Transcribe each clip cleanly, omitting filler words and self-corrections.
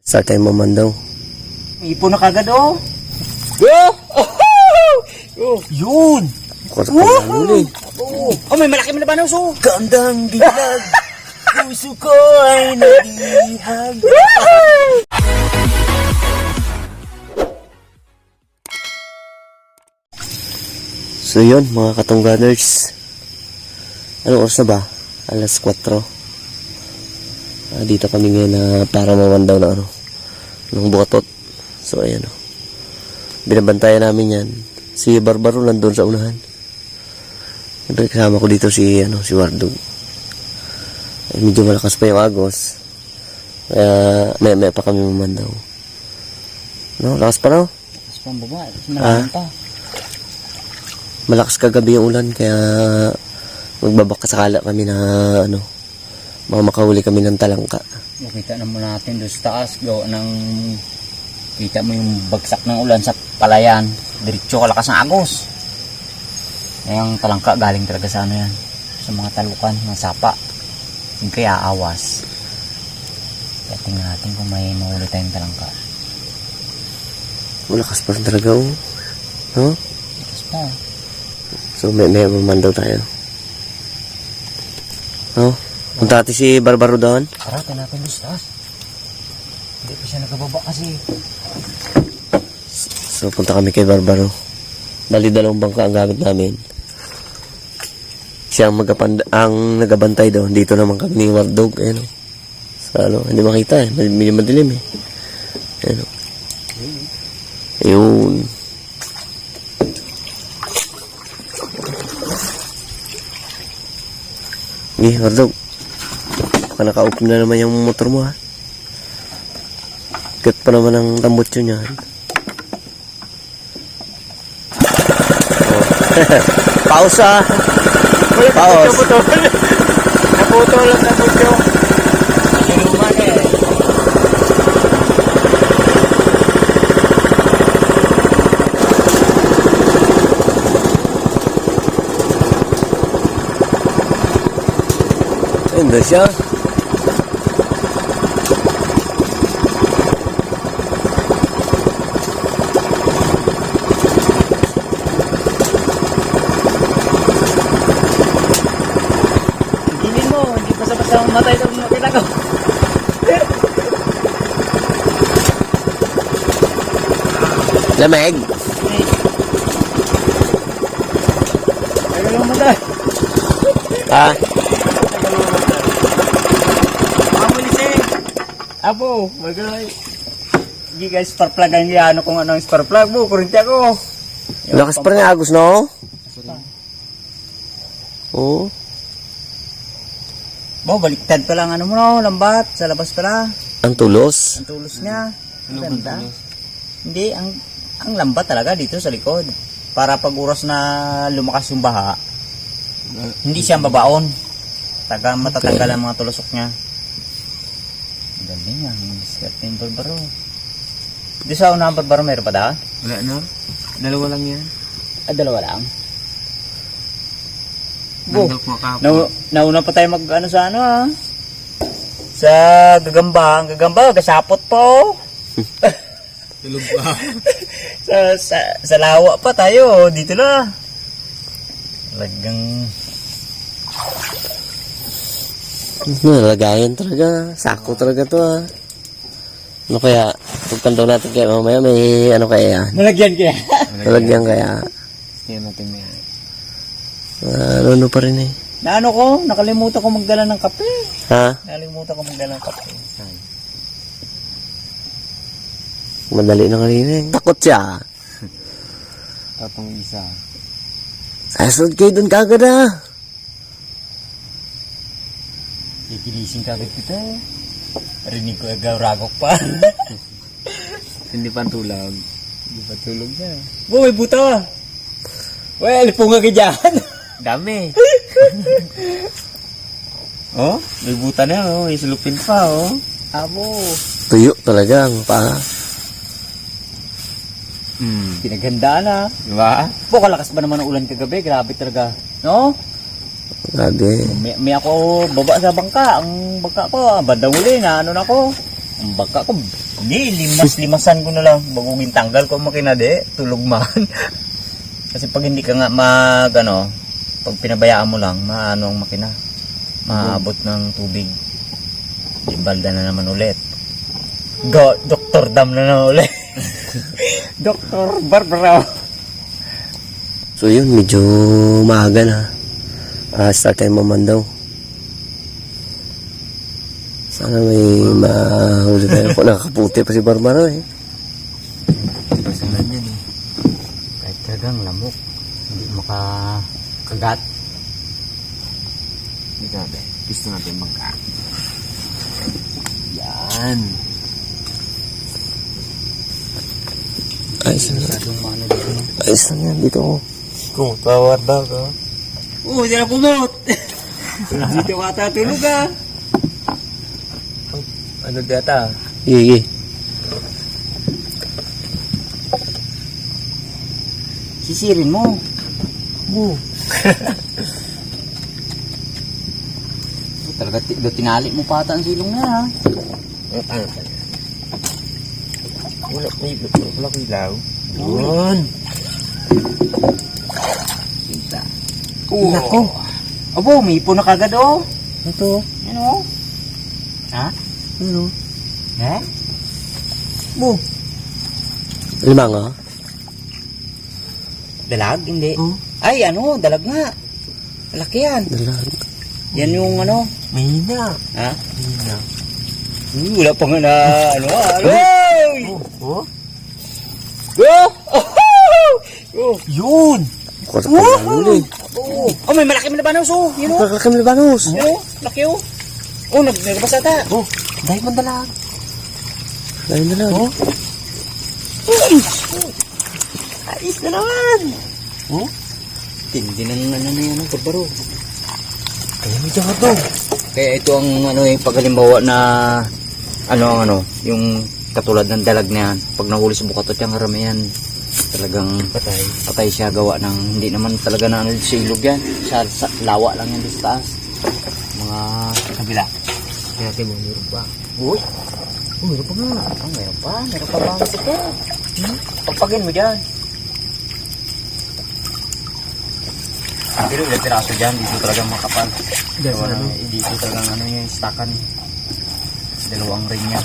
Start time mo man daw. Ipo na kagad oh. Oh! Yun! Kwarta pa lang ulit. Oh, may malaki man na banos oh. Gandang dilag, puso ko ay nagihag. So yun mga katungganers. Anong oras na ba? Alas 4. Dito kami ngayon na para mamandaw na ng bukatot. So ayan o. Binabantayan namin yan. Si Barbaro nandun sa unahan. Siyempre kasama ko dito si Wardog. Medyo malakas pa yung agos. Kaya may pa kami mamandaw. No, lakas pa no? Lakas pa ang baba. Malaking pa. Malakas kagabi yung ulan kaya magbabakasakala kami na makahuli kami ng talangka. Makita naman natin doon sa taas. Gawa ng kita mo yung bagsak ng ulan sa palayan. Diretso kalakas ng agos. Yung talangka galing talaga sa yan. Sa mga talukan, mga sapa. Yung kaya awas. Kaya tingnan natin kung may mahuli tayong talangka. Malakas pa rin talaga no? Lakas pa. So may mamandaw tayo. No? Punta natin si Barbaro doon. Tara, natin doon sa taas. Hindi pa siya nakababa kasi. So punta kami kay Barbaro. Bali 2 bangka ang gamit namin. Siya ang nagabantay doon. Dito naman kami ni Wardog. Ayan o. So hindi makita eh. Medyo madilim eh. Ayan o. Ayun. Wardog. Baka naka-open na naman yung motor mo ha. Kat pa naman ang tambot yun yan. Pausa. Paus. Naputo lang na puto. Inuman eh. Ayun siya. Hindi mo, hindi basta-basta mamatay itong makita ko. Lamig. Ayaw lang mamatay. Ha? Apo, magay. Hindi guys, spark plug ang ano kung ano ang spark plug mo, kurinti ako. Lakas pa rin agos, no? Oo. Bo, baliktad pa lang ano mo no, lambat, sa labas pala. Ang tulos. Ang tulos niya. Ang ganda. Hindi, ang lambat talaga dito sa likod. Para pag oras na lumakas yung baha, hindi siya babaon. Matatanggal ang mga tulusok niya. Ang galing niya, ang discard yung Barbaro. Di sa unang Barbaro meron pa da? Wala na. 2 lang yan. 2 lang? Bo, nauna pa tayo mag ano sa ano ha? Sa gagamba, ang gagamba, gasapot po. Tulog pa. sa lawa pa tayo, dito na. Talagang Nalagayan talaga. Sako talaga to ha. Ano kaya? Pagkandaw natin kaya mamaya may ano kaya yan? malagyan kaya. Nalagyan kaya? Kaya natin may Ano pa rin eh. na ano ko, nakalimutan ko magdala ng kape. Ha? Nakalimutan ko magdala ng kape. Madali na kanina eh. Takot siya. Tatong isa. Asunod kayo dun kagad ha. Gigising kagad kita. Rinig ko agawragok pa. Hindi pa tulog. Hindi pa tulog na. Bo, may buta. Well, punga ka dyan. Dami. Oh, may buta na oh. May sulupin pa oh. Abo. Tuyo talaga ang paa. Pinaghandaan na. Diba? Po, kalakas ba naman ang ulan kagabi? Grabe talaga. No? Grabe. May ako baba sa bangka. Ang bangka ko, bandang uli na ano na ko. Ang baka ko, hindi, limasan ko na lang. Bagugin tanggal ko makina di, tulog man. Kasi pag hindi ka nga pag pinabayaan mo lang, maano ang makina. Maabot ng tubig. Di balda na naman ulit. Dr. Dam na naman ulit. Dr. Barbara. So yun, medyo maaga na. Start time naman daw. Sana may mahuli tayo. Kung nakaputi pa si Barbara eh. Pasalan yan eh. Kahit kagang lamok, hindi makakagat. Dito natin. Gusto natin magka. Yan. Ayos na. Masyadong maano dito. Ayos na yan. Dito ako. Kung tawar daw ka. Hindi na kumot. Dito ka tatulog ah. Ano data? Sige. Sisirin mo. Talaga tinali mo pa ata ang silong na ha. Ano pa? Wala ko ilaw. Yun. Kita. Nako. Abo, may ipon na kagad oh. Ito. Ano? Ha? Ano? Eh? Bu. Limang ah? Dalag? Hindi. Oh. Ay, dalag nga. Malaki yan. Dalag. Yan yung Mahina. Ha? Mahina. Wala pa nga na, Ay! Oh? Go! Oh! Yun! Kwarta pa lang huli. Oh, may malaki na banos oh. Yun oh. Kakakam Libanos. Yun oh. Laki oh. Oh, nagbas ata. Oh, dahil man dalag. Lain na lang. Oh? Ayos na naman. Oh? Tindi ng na yan ang barbaro. Kaya may jawa daw. Kaya ito ang yung paghalimbawa na yung katulad ng dalag na yan. Pag nahuli sa bukatot yung haramihan, talagang patay siya gawa ng hindi naman talaga na sa ilog yan. Sa lawa lang yan dito sa taas. Mga Kabila. Kaya tayo mo, meron pa. uy, Meron pa nga. meron pa bang ito. Pagpagin mo dyan. Pero ilang piraso dyan, dito talaga makapal. Dito talaga yung stakan. Dalawang ring niya.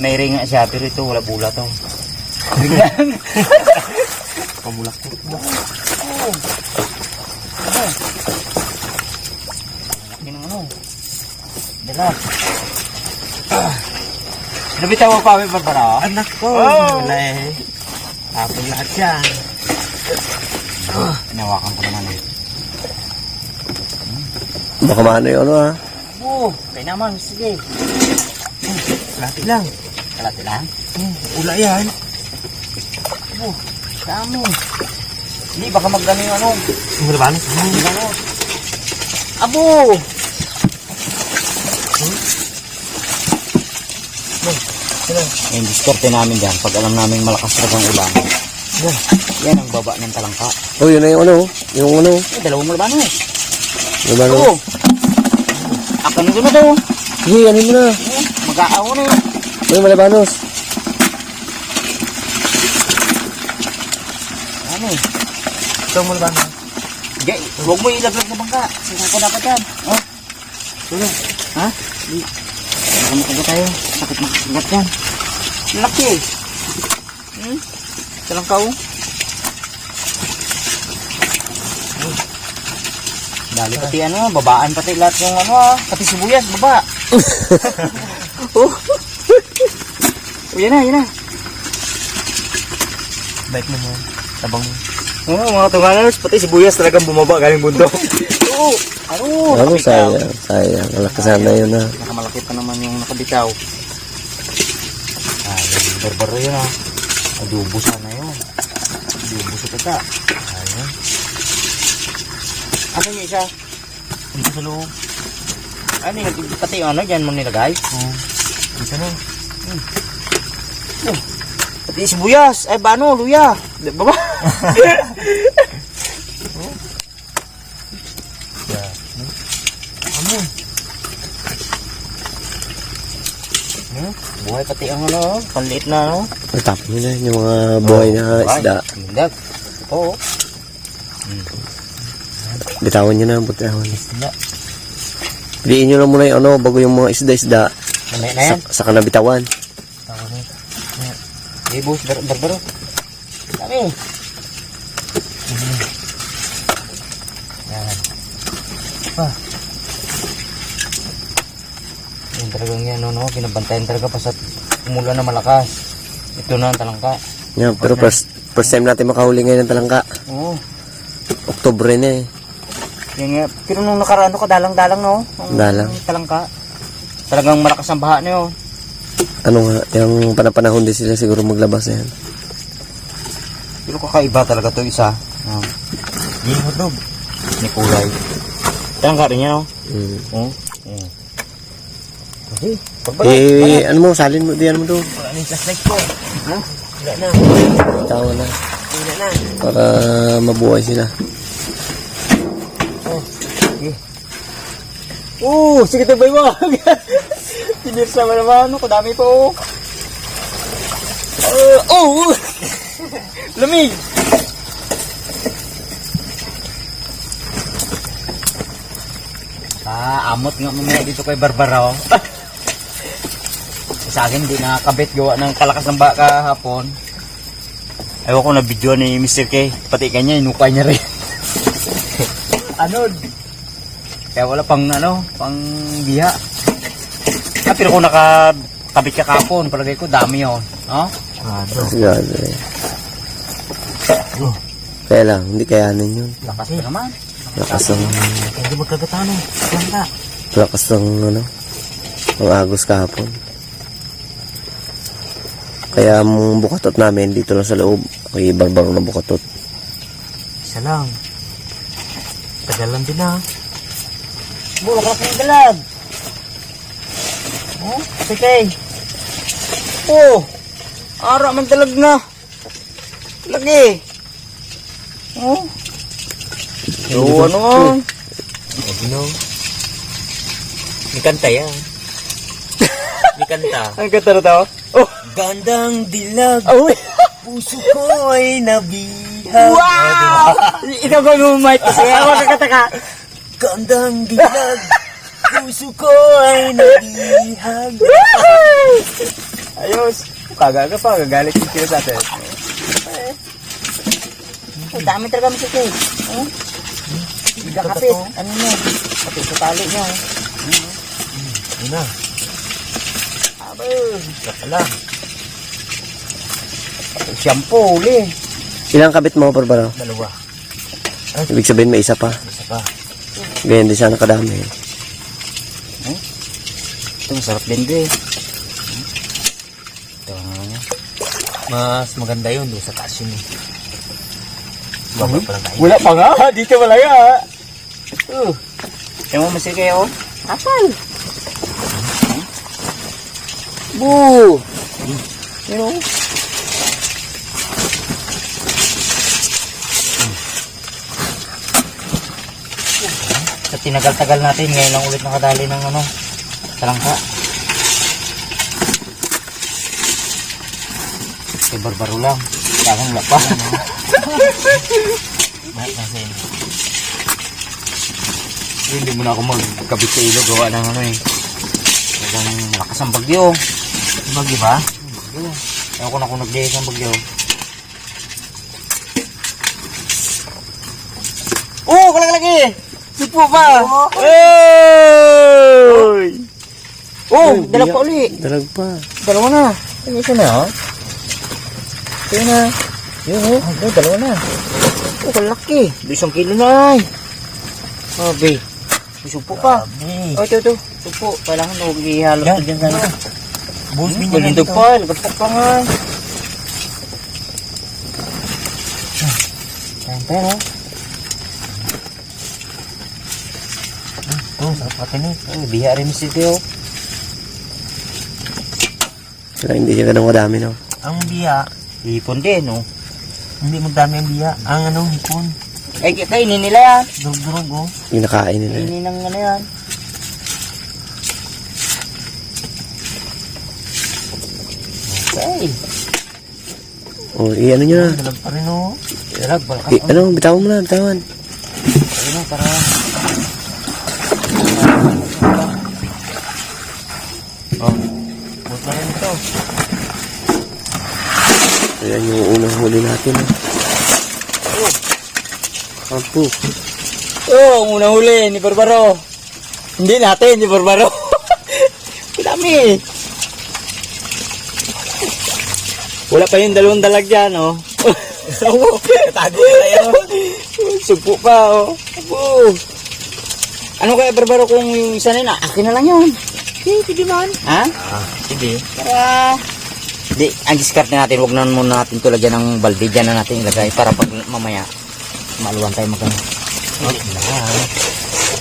May ring nga siya, pero ito wala bula to. Ring yan. Pamulak ko. Laki ng dala. Nabitaw mo pa, may Barbara? Anak ko. Oh! Wala eh. Tapon lahat yan. Inawakan ko naman eh. Baka maano yung ah. Oo, kaya naman, sige. Lahat lang. Kalati lang. Ula yan. Dami. Hindi, baka magdami yung Wala ba? Abo! Yung diskorte namin dyan, pag alam namin malakas talagang ulan. Yan ang baba ng talangka. Oh, yun na yung yung Dalawang malabanos. Libanos. Oo. Akan nito na to. Sige, ano mo na. Mag-aaw na yun. May Libanos. Ano eh. Ito mo ba? Gay, huwag mo ilaglag na bangka. Saan ko dapat yan? Oh. Tulong. Ha? Di. Baka makagat tayo. Sakit makagat yan. Laki eh. Talangka oh. Dali pati babaan pati lahat yung pati sibuyas, baba. Oh. Yan na. Bait mo mo. Tabang mo. Oo, mga tunganers, pati sibuyas talagang bumaba galing bundok. Oo. Ano, sayang. Malaki sana yun ah. Nakamalaki pa naman yung nakabitaw. Yung barbaro yun Adobo sana yun. Adobo sa tata. Ayun. Ano yung isa? Dito sa loob. Ano yung pati yung dyan mo nilagay? Oo. Dito na. Pati sibuyas. Ay, luya. Baba. Buhay pati ang ano, panliit na ano. Tapon nyo na yung mga buhay na isda. Mindag. Oo. Bitawan nyo na, bitawan. Isda. Piliin nyo lang muna yung ano, bago yung mga isda-isda. Mamaya na yan. Saka na bitawan. Tama na. Hey, boss, barbaro. Dami. Yan. Pa. Yan talagang yan, no? Binabantayan talaga pa sa umulan na malakas. Ito na ang talangka. Yeah, pero first time natin makahuli ngayon ng talangka. Oo. Oktubre na eh. Yan nga. Pero nung nakaraan ko, dalang-dalang, no? Ang Dalang. talangka. Talagang malakas ang baha na yun. Ano nga, yung panapanahon din sila siguro maglabas na yan. Pero kakaiba talaga to isa. Hindi mo dog. May kulay. Talangka rin yan, no? Oo. Okay. Ano mo, salin mo, diyan mo doon. Wala na yung flashlight ko. Ha? Wala na. Tawa na. Wala na. Para mabuhay sila. Sige tabay mo. Tinirsa mo naman. Kadami po. Lamig. Amot nga mamaya dito kay Barbara. Sa akin hindi nakakabit gawa ng kalakas ng baka hapon. Ayaw ko na video ni Mr. K. Pati kanya, inukay niya rin. Anod. Kaya wala pang pang biha. Pero kung nakakabit ka kapon, palagay ko dami yun. No? Sigado eh. Kaya lang, hindi kayanin yun. Lakas pa naman. Lakas ng, Hindi magkagatano. Ganda. lakas ng ang agos kahapon. Kaya ang bukatot namin dito lang sa loob. Ay, barbaro na bukatot. Isa lang. Tagalan din na. Bulak lang yung dalag. Oh, sige. Ara man dalag na. Lagi. Ano nga? May kanta yan. May kanta. Ang kanta na tao? Gandang dilag. Puso ko ay nabihag. Wow! Ikaw ba yung mic kasi? Ako kakataka. Gandang dilag. Puso ko ay nabihag. Ayos. Kagaga pa. Gagalit yung kilo sa atin. Ang dami talaga mo sige. Hindi kapit. Ano nyo? Kapit sa tali nyo. Ano na? Abay. Wala. Shampoo, uli. Ilang kabit mo, barbaro? Dalawa. Ibig sabihin may isa pa. Isa pa. Ganyan din sana kadami. Ito masarap din din. Ito. Mas maganda yun doon sa taas yun. Wala pa nga. Dito wala nga. Kaya mo masir kayo. Asal. Boo. You know. Sa tinagal-tagal natin, ngayon lang ulit nakadali ng talangka. Kay barbaro lang. Kaya wala pa. Mahal kasi. Hindi mo na ako magkabit sa ilo. Gawa ng talagang malakas ang bagyo. Bagyo ba? Bagyo. Ayaw ko na kung nag-diis ang bagyo. Kalaki-laki! Sipo pa! Hey! Dalag pa uli. Dalag pa. Dalawa na. Ay, isa na, Ito na. Yun, dalawa na. Kalaki. 1 kilo na, ay. Sabi. Supo pa. Ito. Supo. Kailangan ihalo ko dyan sana. Malindog pa. Lagpatok pa nga. Tayo. Sarap natin biha rin si Teo. Kaya hindi siya ganun kadami, no? Ang biya, Hipon din, hindi magdami ang biya. Ang hipon. Ay, kainin nila yan. Durog-durog, Yung nakain nila. Kainin ng yan. Okay. O, ano nyo na. Dalag pa rin oh. Dalag, balak Bitawan mo na, bitawan. Ayun na, para... Oh. Buot na rin ito. Ayan yung unang huli natin. Kampo. Oh, ang unang huli ni Barbaro. Hindi natin, ni Barbaro. Dami. Wala pa yung dalawang dalag dyan, oh. Oo, katago na yan, oh. Sugpo pa, oh. Abo. Ano kaya, Barbaro, kung yung isa na yun, akin na lang yun. Sige man. Ha? Sige. Para... Di, ang discard na natin, huwag na muna natin ito lagyan ng balde. Dyan na natin ilagay para pag mamaya, maluwan tayo magano.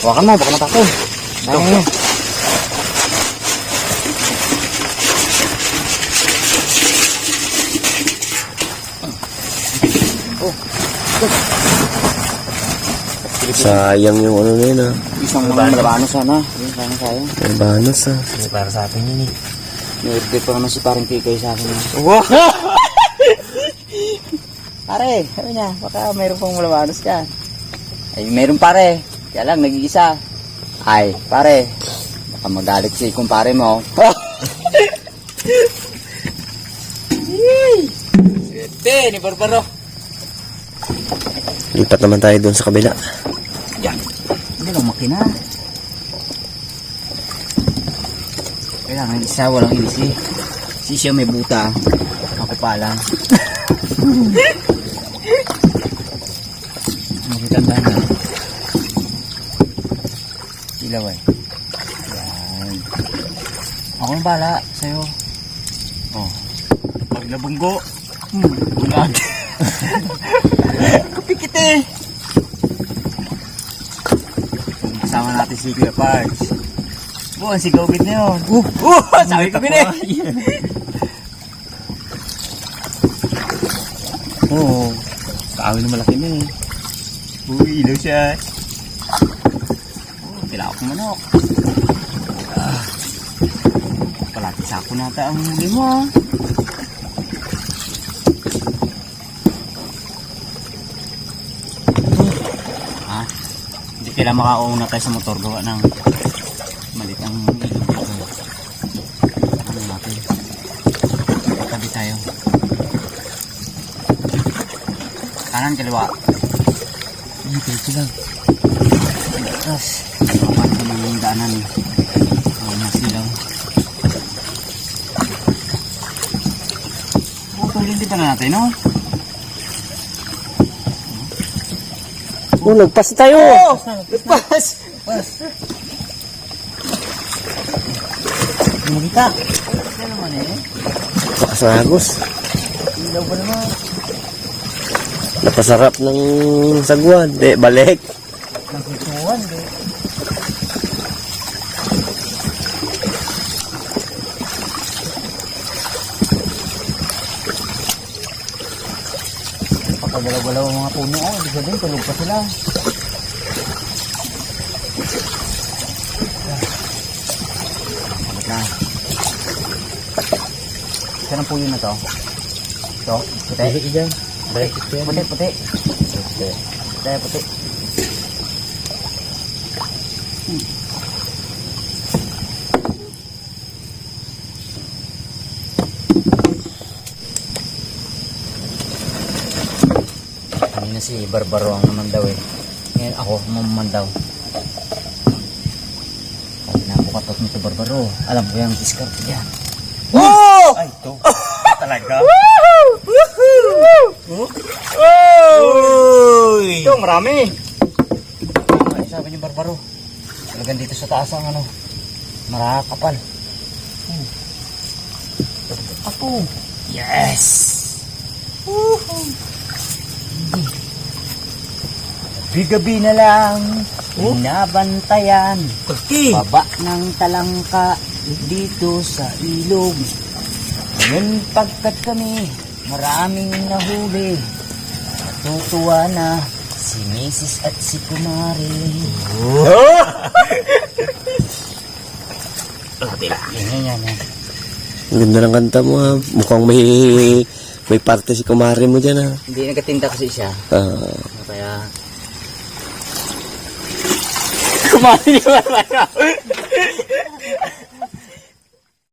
Huwakan mo, baka matako. Dami mo. Sayang yung ano na yun, Isang mga malabano sana. Yun, sayang. May banos, Hindi para sa atin yun eh. May-order pa naman si parang Kikoy sa akin. Wow! Pare, sabi niya, baka mayroon pang malabanos ka. Ay, mayroon pare. Kaya lang, nag-iisa. Ay, pare, baka magalit si kumpare mo. Sete, ni Barbaro. Lipat naman tayo doon sa kabila. Yan. Hindi lang makina. Kailangan isa, walang ilisi. Si siya may buta. Ako pa lang. Magkitanda na. Ilaw eh. Yan. Ako na bala sa'yo. Oh. Pag nabunggo. Bulag. Kapikit eh. Kasama natin si Kuya Parks. Oh, ang sigawit na yun. Sabi ko bin eh. Oo. Kaawin na malaki na eh. Uy, ilaw siya. Oh, kilawak ng manok. Palati sako nata ang huli mo ah. Ah, hindi kailangan makauna tayo sa motor gawa ng malit ang ilog dito. Ano natin? Tabi tayo. Kanan, kaliwa. Dito lang. Tapos, kapan ko ng daanan eh. Masilaw. Putulin dito na natin, no? Oh, nagpas tayo! Nagpas! Hindi kita. Ano naman eh? Lakas na agos. Ilaw ba naman? Napasarap ng sagwan. Di, balik. Nagkutuan, di. Pagkagalaw-galaw ang mga puno, oh, hindi ka din, tulog pa sila. Kapit na. Saan ang puyo na to? Ito? Puti? Puti, puti. Puti. Kanina si Barbaro ang naman daw eh. Ngayon ako mamandaw. Pag napukatot mo si Barbaro, alam ko yung discard yan. Oh! Ay, ito. Talaga? Oy! Ito, marami. Ay, sabi ni Barbaro. Talagang dito sa taas ang ano, marakapal. Ako. Yes! Gabi-gabi na lang, binabantayan. Baba ng talangka dito sa ilog. Ngayon pagkat kami, maraming nahuli. Natutuwa na si Mrs. at si Kumari. Yan. Ang ganda ng kanta mo ha. Mukhang may parte si kumari mo dyan ha. Hindi nagatinda kasi siya. Ah, Kaya... Kumari ni Barbayo.